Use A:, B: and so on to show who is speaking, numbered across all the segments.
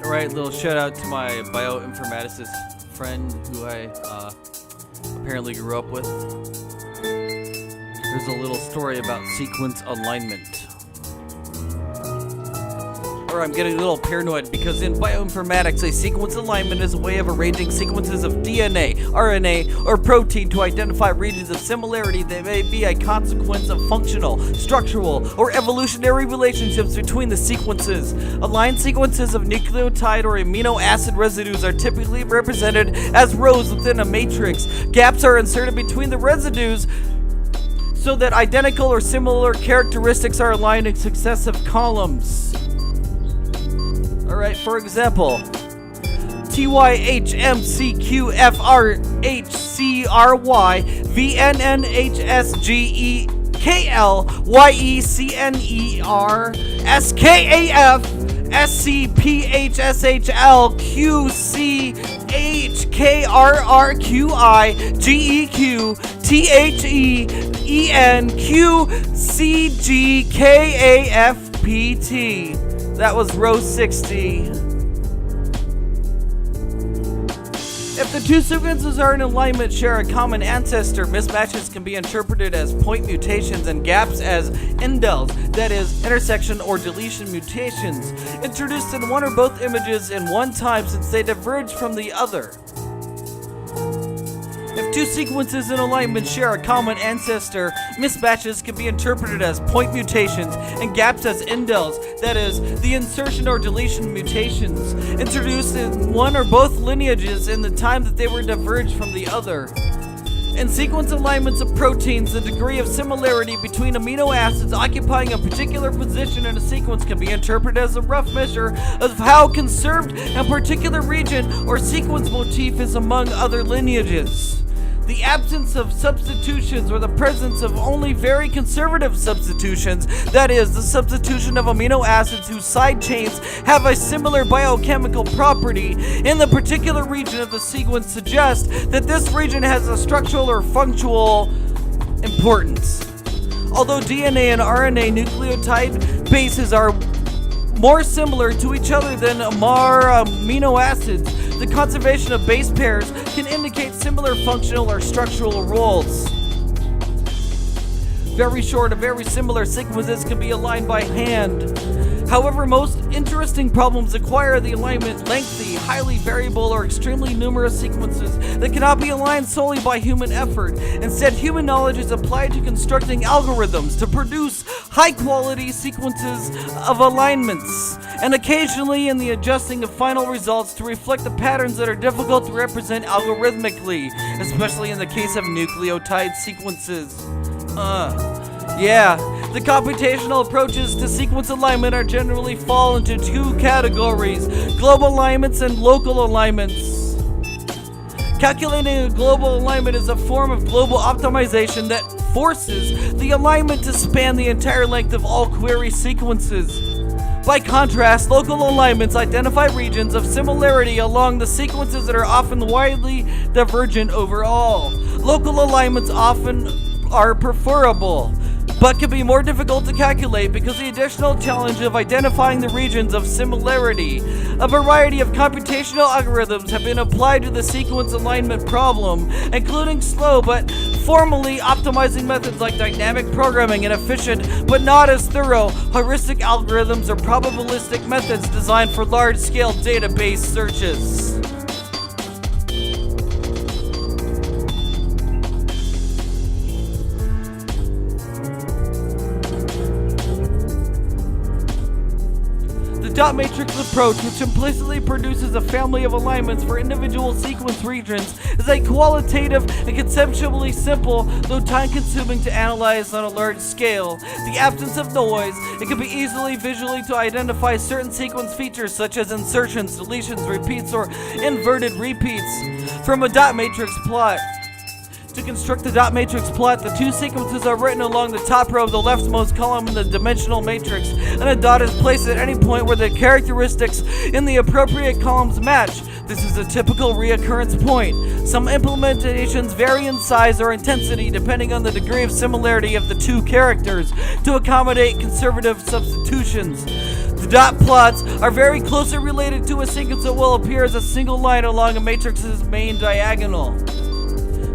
A: Alright, little shout out to my bioinformaticist friend who I apparently grew up with. There's a little story about sequence alignment. Or I'm getting a little paranoid because in bioinformatics, a sequence alignment is a way of arranging sequences of DNA, RNA, or protein to identify regions of similarity that may be a consequence of functional, structural, or evolutionary relationships between the sequences. Aligned sequences of nucleotide or amino acid residues are typically represented as rows within a matrix. Gaps are inserted between the residues so that identical or similar characteristics are aligned in successive columns. Alright, for example, TYHMCQFRHCRY VNNHSGEKL YECNER SKAF SCPHSHL QCHKRRQI GEQ THEEN QCGKAFPT. That was row 60. If the two sequences are in alignment, share a common ancestor, mismatches can be interpreted as point mutations and gaps as indels, that is, intersection or deletion mutations, introduced in one or both images in one time since they diverge from the other. If two sequences in alignment share a common ancestor, mismatches can be interpreted as point mutations and gaps as indels, that is, the insertion or deletion mutations, introduced in one or both lineages in the time that they were diverged from the other. In sequence alignments of proteins, the degree of similarity between amino acids occupying a particular position in a sequence can be interpreted as a rough measure of how conserved a particular region or sequence motif is among other lineages. The absence of substitutions or the presence of only very conservative substitutions, that is, the substitution of amino acids whose side chains have a similar biochemical property in the particular region of the sequence, suggests that this region has a structural or functional importance. Although DNA and RNA nucleotide bases are more similar to each other than amino acids, the conservation of base pairs can indicate similar functional or structural roles. Very short or very similar sequences can be aligned by hand. However, most interesting problems require the alignment lengthy, highly variable, or extremely numerous sequences that cannot be aligned solely by human effort. Instead, human knowledge is applied to constructing algorithms to produce high-quality sequences of alignments, and occasionally in the adjusting of final results to reflect the patterns that are difficult to represent algorithmically, especially in the case of nucleotide sequences. The computational approaches to sequence alignment are generally fall into two categories: global alignments and local alignments. Calculating a global alignment is a form of global optimization that forces the alignment to span the entire length of all query sequences. By contrast, local alignments identify regions of similarity along the sequences that are often widely divergent overall. Local alignments often are preferable, but can be more difficult to calculate because of the additional challenge of identifying the regions of similarity. A variety of computational algorithms have been applied to the sequence alignment problem, including slow but formally optimizing methods like dynamic programming and efficient but not as thorough heuristic algorithms or probabilistic methods designed for large-scale database searches. Dot matrix approach, which implicitly produces a family of alignments for individual sequence regions, is a qualitative and conceptually simple, though time-consuming to analyze on a large scale. The absence of noise, it can be easily visually to identify certain sequence features such as insertions, deletions, repeats, or inverted repeats from a dot matrix plot. To construct the dot matrix plot, the two sequences are written along the top row of the leftmost column in the dimensional matrix, and a dot is placed at any point where the characteristics in the appropriate columns match. This is a typical reoccurrence point. Some implementations vary in size or intensity depending on the degree of similarity of the two characters to accommodate conservative substitutions. The dot plots are very closely related to a sequence that will appear as a single line along a matrix's main diagonal.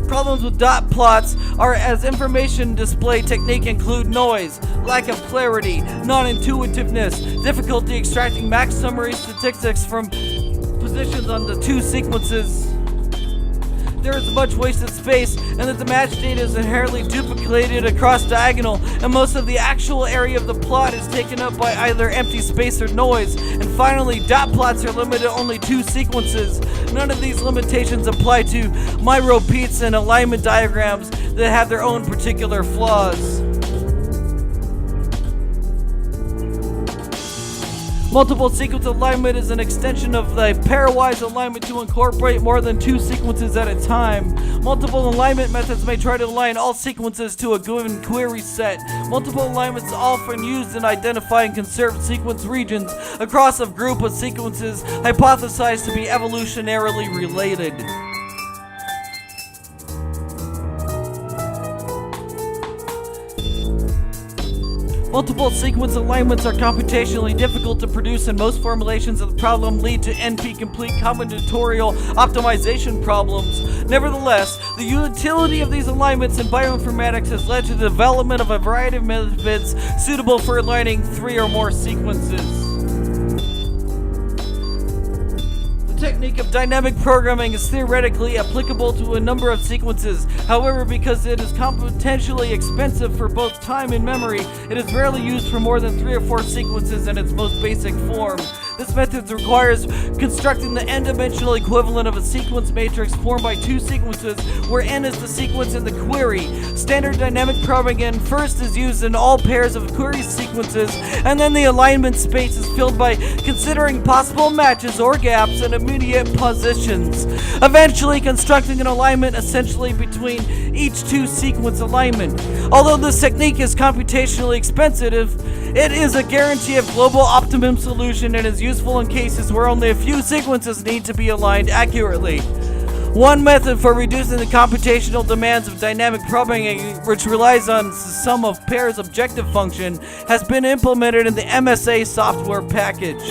A: Problems with dot plots are as information display technique include noise, lack of clarity, non-intuitiveness, difficulty extracting max summary statistics from positions on the two sequences. There is much wasted space, and that the match data is inherently duplicated across diagonal, and most of the actual area of the plot is taken up by either empty space or noise. And finally, dot plots are limited to only two sequences. None of these limitations apply to myropeats and alignment diagrams that have their own particular flaws. Multiple sequence alignment is an extension of the pairwise alignment to incorporate more than two sequences at a time. Multiple alignment methods may try to align all sequences to a given query set. Multiple alignments are often used in identifying conserved sequence regions across a group of sequences hypothesized to be evolutionarily related. Multiple sequence alignments are computationally difficult to produce, and most formulations of the problem lead to NP-complete combinatorial optimization problems. Nevertheless, the utility of these alignments in bioinformatics has led to the development of a variety of methods suitable for aligning three or more sequences. The technique of dynamic programming is theoretically applicable to a number of sequences. However, because it is computationally expensive for both time and memory, it is rarely used for more than 3 or 4 sequences in its most basic form. This method requires constructing the n-dimensional equivalent of a sequence matrix formed by two sequences, where n is the sequence in the query. Standard dynamic programming first is used in all pairs of query sequences, and then the alignment space is filled by considering possible matches or gaps in immediate positions, eventually constructing an alignment essentially between each two sequence alignment. Although this technique is computationally expensive, it is a guarantee of global optimum solution and is useful in cases where only a few sequences need to be aligned accurately. One method for reducing the computational demands of dynamic programming, which relies on the sum of pairs objective function, has been implemented in the MSA software package.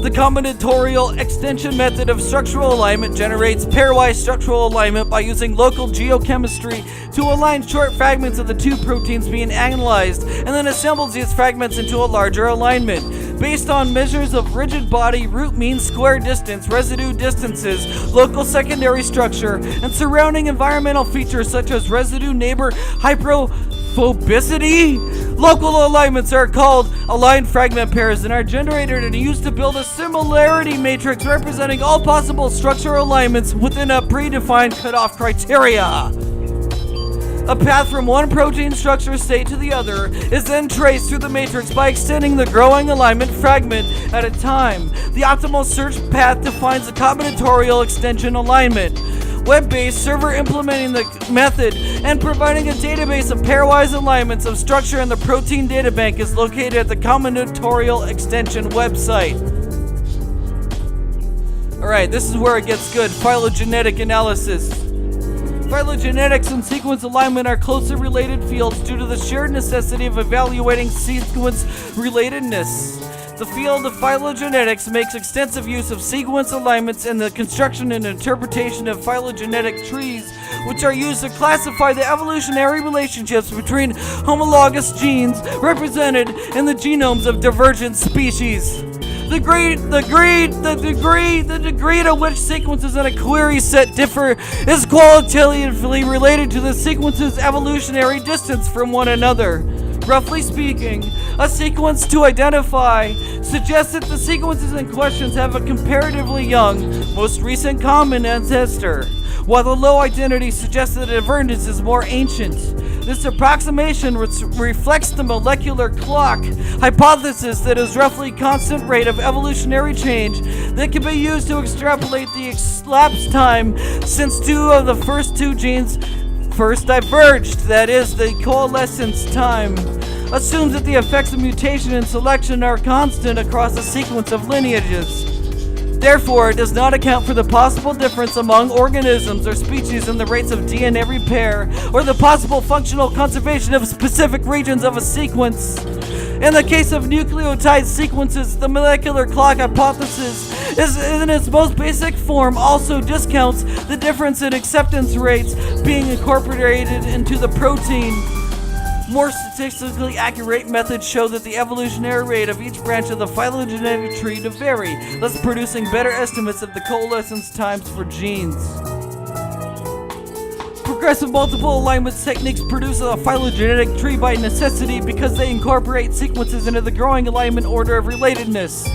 A: The combinatorial extension method of structural alignment generates pairwise structural alignment by using local geochemistry to align short fragments of the two proteins being analyzed, and then assembles these fragments into a larger alignment. Based on measures of rigid body, root mean square distance, residue distances, local secondary structure, and surrounding environmental features such as residue neighbor hydrophobicity, local alignments are called aligned fragment pairs and are generated and used to build a similarity matrix representing all possible structural alignments within a predefined cutoff criteria. A path from one protein structure state to the other is then traced through the matrix by extending the growing alignment fragment at a time. The optimal search path defines the combinatorial extension alignment. Web-based server implementing the method and providing a database of pairwise alignments of structure in the protein databank is located at the Combinatorial extension website. Alright, this is where it gets good. Phylogenetic analysis. Phylogenetics and sequence alignment are closely related fields due to the shared necessity of evaluating sequence relatedness. The field of phylogenetics makes extensive use of sequence alignments in the construction and interpretation of phylogenetic trees, which are used to classify the evolutionary relationships between homologous genes represented in the genomes of divergent species. The degree to which sequences in a query set differ is qualitatively related to the sequence's evolutionary distance from one another. Roughly speaking, a sequence to identify suggests that the sequences in question have a comparatively young, most recent common ancestor, while the low identity suggests that the divergence is more ancient. This approximation reflects the molecular clock hypothesis that is roughly constant rate of evolutionary change that can be used to extrapolate the elapsed time since two of the first two genes first diverged, that is, the coalescence time, assumes that the effects of mutation and selection are constant across a sequence of lineages. Therefore, it does not account for the possible difference among organisms or species in the rates of DNA repair, or the possible functional conservation of specific regions of a sequence. In the case of nucleotide sequences, the molecular clock hypothesis is in its most basic form also discounts the difference in acceptance rates being incorporated into the protein. More statistically accurate methods show that the evolutionary rate of each branch of the phylogenetic tree to vary, thus producing better estimates of the coalescence times for genes. Progressive multiple alignment techniques produce a phylogenetic tree by necessity because they incorporate sequences into the growing alignment order of relatedness.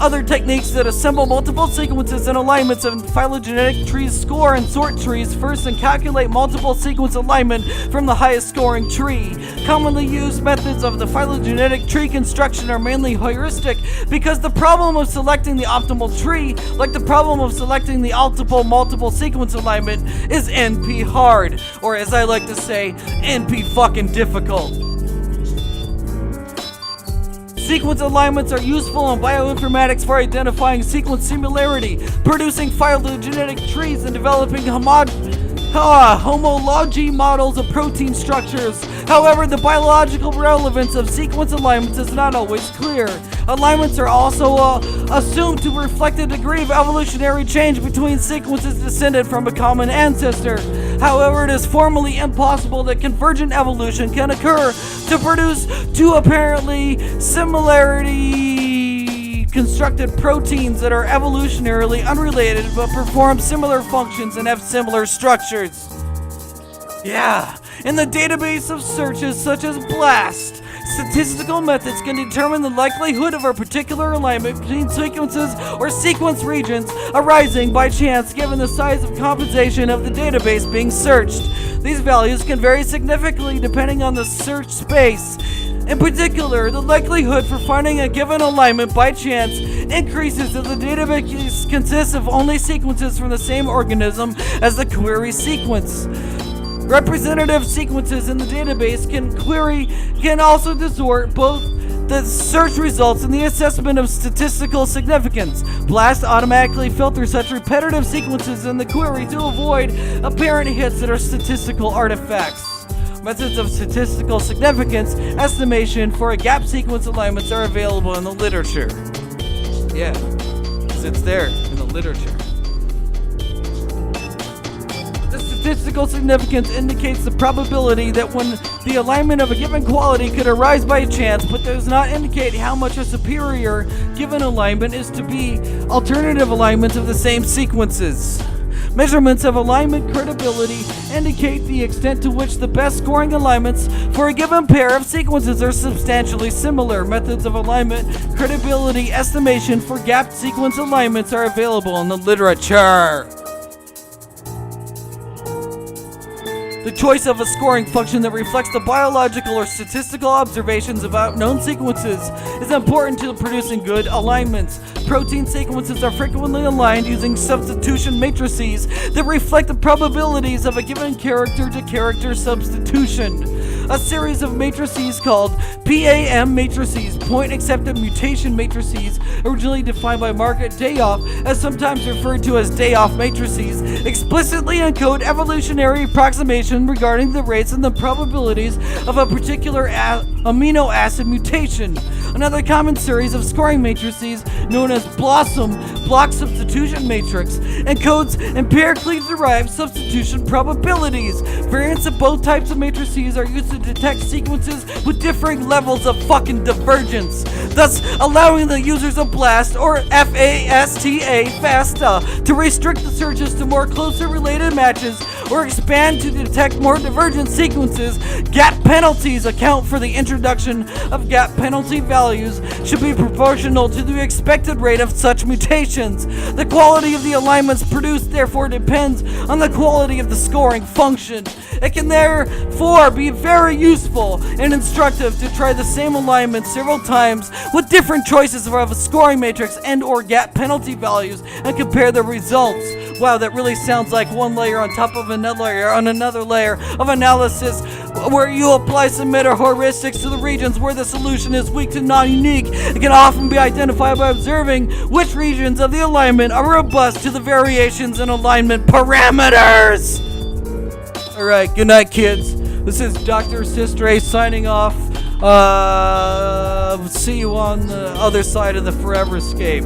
A: Other techniques that assemble multiple sequences and alignments of phylogenetic trees score and sort trees first and calculate multiple sequence alignment from the highest scoring tree. Commonly used methods of the phylogenetic tree construction are mainly heuristic because the problem of selecting the optimal tree, like the problem of selecting the optimal multiple sequence alignment, is NP hard, or as I like to say, NP fucking difficult. Sequence alignments are useful in bioinformatics for identifying sequence similarity, producing phylogenetic trees, and developing homology models of protein structures. However, the biological relevance of sequence alignments is not always clear. Alignments are also assumed to reflect a degree of evolutionary change between sequences descended from a common ancestor. However, it is formally impossible that convergent evolution can occur to produce two apparently similarly constructed proteins that are evolutionarily unrelated but perform similar functions and have similar structures. Yeah, in the database of searches such as BLAST, statistical methods can determine the likelihood of a particular alignment between sequences or sequence regions arising by chance given the size of compensation of the database being searched. These values can vary significantly depending on the search space. In particular, the likelihood for finding a given alignment by chance increases if the database consists of only sequences from the same organism as the query sequence. Representative sequences in the database can also distort both the search results and the assessment of statistical significance. BLAST automatically filters such repetitive sequences in the query to avoid apparent hits that are statistical artifacts. Methods of statistical significance estimation for a gap sequence alignments are available in the literature. Yeah, because it's there in the literature. Statistical significance indicates the probability that when the alignment of a given quality could arise by chance, but does not indicate how much a superior given alignment is to be alternative alignments of the same sequences. Measurements of alignment credibility indicate the extent to which the best scoring alignments for a given pair of sequences are substantially similar. Methods of alignment credibility estimation for gapped sequence alignments are available in the literature. The choice of a scoring function that reflects the biological or statistical observations about known sequences is important to producing good alignments. Protein sequences are frequently aligned using substitution matrices that reflect the probabilities of a given character-to-character substitution. A series of matrices called PAM matrices, point accepted mutation matrices, originally defined by Margaret Dayoff as sometimes referred to as Dayoff matrices, explicitly encode evolutionary approximation regarding the rates and the probabilities of a particular amino acid mutation. Another common series of scoring matrices, known as BLOSSOM, block substitution matrix, encodes empirically derived substitution probabilities. Variants of both types of matrices are used to detect sequences with differing levels of fucking divergence, thus allowing the users of BLAST or FASTA to restrict the searches to more closely related matches or expand to detect more divergent sequences. Gap penalties account for the introduction of gap penalty values should be proportional to the expected rate of such mutations. The quality of the alignments produced therefore depends on the quality of the scoring function. It can therefore be very useful and instructive to try the same alignment several times with different choices of a scoring matrix and or gap penalty values and compare the results. Wow, that really sounds like one layer on top of another layer on another layer of analysis where you apply some meta heuristics to the regions where the solution is weak to non-unique. It can often be identified by observing which regions of the alignment are robust to the variations in alignment parameters. Alright, good night, kids. This is Dr. SyStray signing off. See you on the other side of the forever escape.